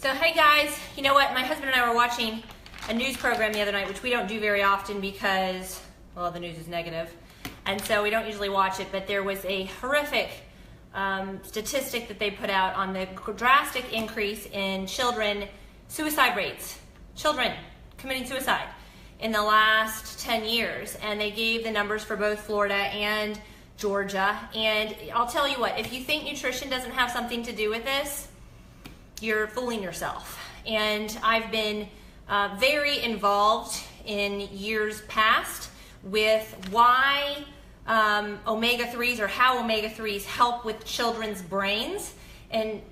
So hey guys, you know what? My husband and I were watching a news program the other night, which we don't do very often because, well, the news is negative, and so we don't usually watch it, but there was a horrific statistic that they put out on the drastic increase in children suicide rates, children committing suicide in the last 10 years, and they gave the numbers for both Florida and Georgia. And I'll tell you what, if you think nutrition doesn't have something to do with this, you're fooling yourself. And I've been very involved in years past with why omega-3s or how omega-3s help with children's brains. And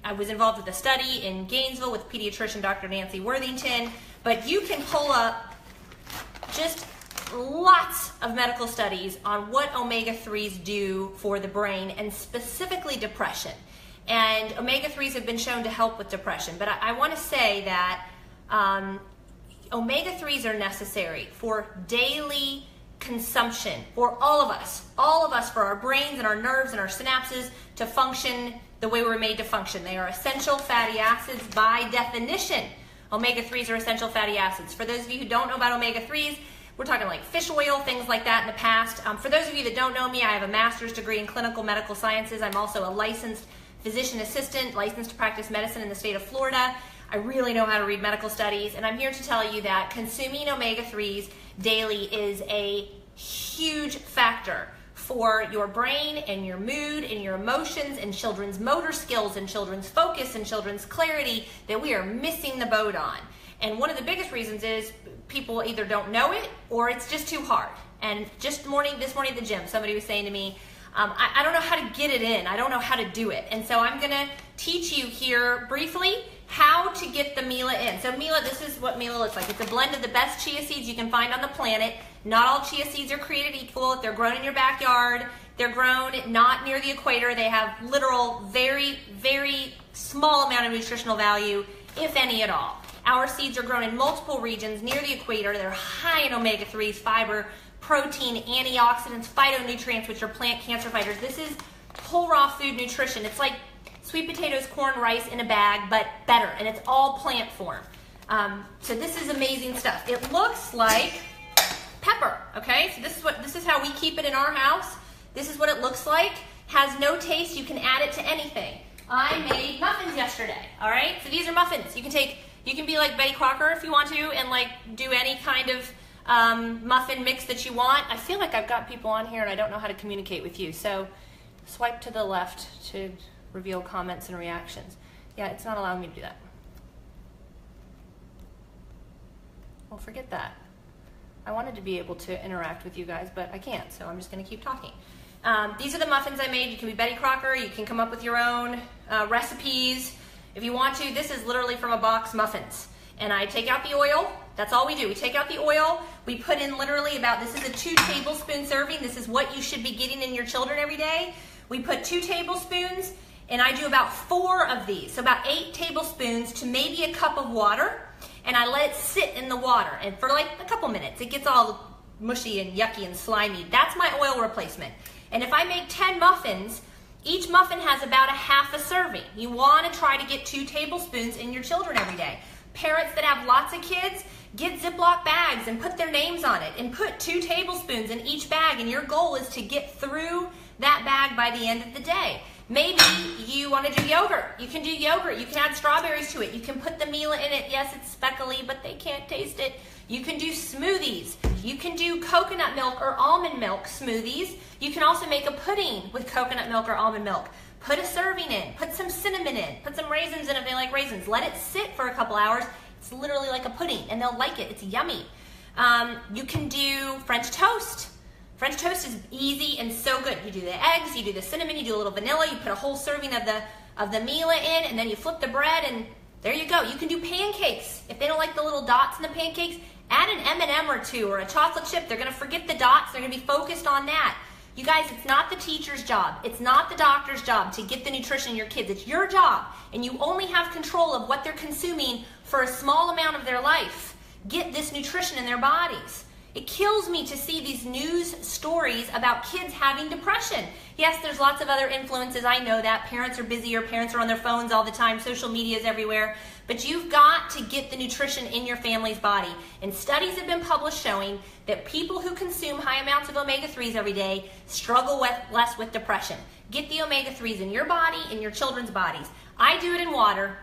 I was involved with a study in Gainesville with pediatrician Dr. Nancy Worthington. But you can pull up just lots of medical studies on what omega-3s do for the brain and specifically depression. And omega-3s have been shown to help with depression. But I want to say that omega-3s are necessary for daily consumption for all of us, for our brains and our nerves and our synapses to function the way we're made to function. They are essential fatty acids by definition. Omega-3s are essential fatty acids. For those of you who don't know about omega-3s, we're talking like fish oil, things like that in the past. For those of you that don't know me, I have a master's degree in clinical medical sciences. I'm also a licensed physician assistant, licensed to practice medicine in the state of Florida. I really know how to read medical studies, and I'm here to tell you that consuming omega-3s daily is a huge factor for your brain and your mood and your emotions and children's motor skills and children's focus and children's clarity that we are missing the boat on. And one of the biggest reasons is people either don't know it or it's just too hard. And just this morning at the gym, somebody was saying to me, I don't know how to get it in. I don't know how to do it. And so I'm going to teach you here briefly how to get the Mila in. So Mila, this is what Mila looks like. It's a blend of the best chia seeds you can find on the planet. Not all chia seeds are created equal. If they're grown in your backyard, they're grown not near the equator. They have literal, very, very small amount of nutritional value, if any at all. Our seeds are grown in multiple regions near the equator. They're high in omega-3s, fiber, protein, antioxidants, phytonutrients, which are plant cancer fighters. This is whole raw food nutrition. It's like sweet potatoes, corn, rice in a bag, but better, and it's all plant form. So this is amazing stuff. It looks like pepper, okay? So this is how we keep it in our house. This is what it looks like. Has no taste. You can add it to anything. I made muffins yesterday, all right? So these are muffins. You can be like Betty Crocker if you want to and like do any kind of muffin mix that you want. I feel like I've got people on here and I don't know how to communicate with you. So swipe to the left to reveal comments and reactions. Yeah, it's not allowing me to do that. Well, forget that. I wanted to be able to interact with you guys, but I can't, so I'm just going to keep talking. These are the muffins I made. You can be Betty Crocker. You can come up with your own recipes if you want to. This is literally from a box muffins. And I take out the oil. That's all we do. We take out the oil. We put in literally this is a 2 tablespoon serving. This is what you should be getting in your children every day. We put 2 tablespoons, and I do about 4 of these. So about 8 tablespoons to maybe a cup of water. And I let it sit in the water. And for like a couple minutes, it gets all mushy and yucky and slimy. That's my oil replacement. And if I make 10 muffins, each muffin has about a half a serving. You want to try to get 2 tablespoons in your children every day. Parents that have lots of kids, get Ziploc bags and put their names on it and put 2 tablespoons in each bag, and your goal is to get through that bag by the end of the day. Maybe you want to do yogurt. You can do yogurt. You can add strawberries to it. You can put the Mila in it. Yes, it's speckly, but they can't taste it. You can do smoothies. You can do coconut milk or almond milk smoothies. You can also make a pudding with coconut milk or almond milk. Put a serving in. Put some cinnamon in. Put some raisins in if they like raisins. Let it sit for a couple hours. It's literally like a pudding, and they'll like it. It's yummy. You can do French toast. French toast is easy and so good. You do the eggs, you do the cinnamon, you do a little vanilla, you put a whole serving of the Mila in, and then you flip the bread, and there you go. You can do pancakes. If they don't like the little dots in the pancakes, add an M&M or 2 or a chocolate chip. They're going to forget the dots. They're going to be focused on that. You guys, it's not the teacher's job. It's not the doctor's job to get the nutrition in your kids. It's your job, and you only have control of what they're consuming for a small amount of their life. Get this nutrition in their bodies. It kills me to see these news stories about kids having depression. Yes, there's lots of other influences. I know that. Parents are busier. Parents are on their phones all the time. Social media is everywhere. But you've got to get the nutrition in your family's body. And studies have been published showing that people who consume high amounts of omega-3s every day struggle less with depression. Get the omega-3s in your body, in your children's bodies. I do it in water.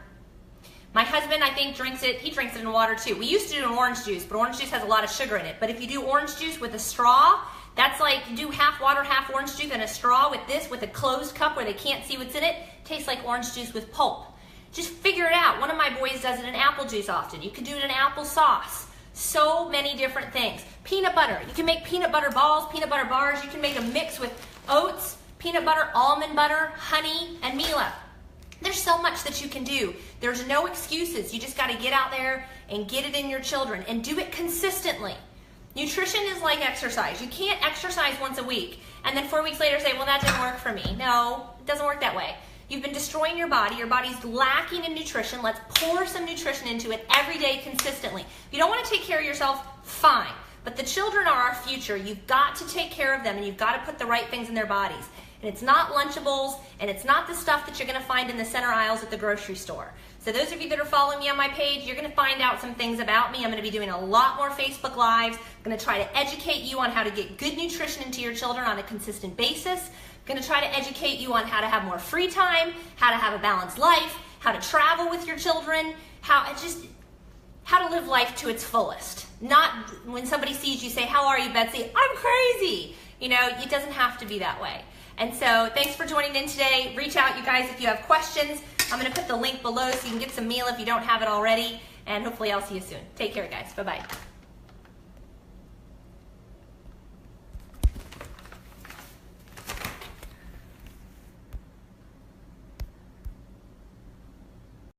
My husband, I think, drinks it. He drinks it in water too. We used to do it in orange juice, but orange juice has a lot of sugar in it. But if you do orange juice with a straw, that's like you do half water, half orange juice, and a straw with this, with a closed cup where they can't see what's in it. Tastes like orange juice with pulp. Just figure it out. One of my boys does it in apple juice often. You could do it in apple sauce. So many different things. Peanut butter. You can make peanut butter balls, peanut butter bars. You can make a mix with oats, peanut butter, almond butter, honey, and Mila. There's so much that you can do. There's no excuses. You just got to get out there and get it in your children and do it consistently. Nutrition is like exercise. You can't exercise once a week and then 4 weeks later say, well, that didn't work for me. No, it doesn't work that way. You've been destroying your body. Your body's lacking in nutrition. Let's pour some nutrition into it every day consistently. If you don't want to take care of yourself, fine. But the children are our future. You've got to take care of them and you've got to put the right things in their bodies. And it's not Lunchables, and it's not the stuff that you're going to find in the center aisles at the grocery store. So those of you that are following me on my page, you're going to find out some things about me. I'm going to be doing a lot more Facebook Lives. I'm going to try to educate you on how to get good nutrition into your children on a consistent basis. I'm going to try to educate you on how to have more free time, how to have a balanced life, how to travel with your children, how to live life to its fullest. Not when somebody sees you say, how are you, Betsy? I'm crazy. You know, it doesn't have to be that way. And so thanks for joining in today. Reach out, you guys, if you have questions. I'm going to put the link below so you can get some Mila if you don't have it already. And hopefully I'll see you soon. Take care, guys. Bye-bye.